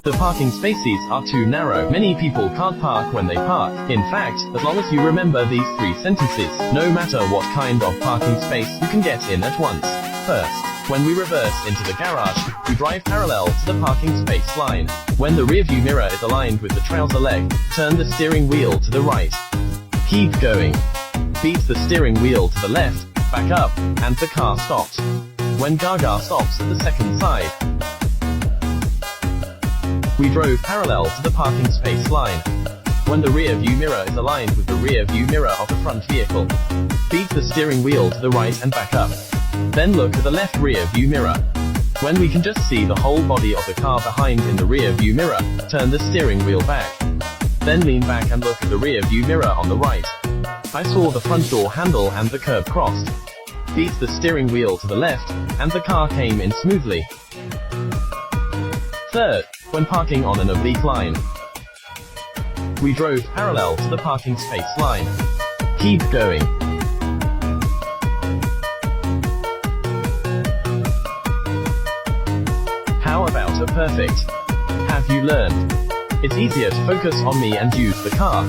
The parking spaces are too narrow. Many people can't park when they park. In fact, as long as you remember these 3 sentences, no matter what kind of parking space, you can get in at once. First, when we reverse into the garage, we drive parallel to the parking space line. When the rearview mirror is aligned with the trouser leg, turn the steering wheel to the right. Keep going. Beat the steering wheel to the left, back up, and the car stops. When Gaga stops at the second side, we drove parallel to the parking space line. When the rear view mirror is aligned with the rear view mirror of the front vehicle, beat the steering wheel to the right and back up. Then look at the left rear view mirror. When we can just see the whole body of the car behind in the rear view mirror, turn the steering wheel back. Then lean back and look at the rear view mirror on the right. I saw the front door handle and the curb crossed. Beat the steering wheel to the left, and the car came in smoothly. Third, when parking on an oblique line, we drove parallel to the parking space line. Keep going. How about a perfect? Have you learned? It's easier to focus on me and use the car.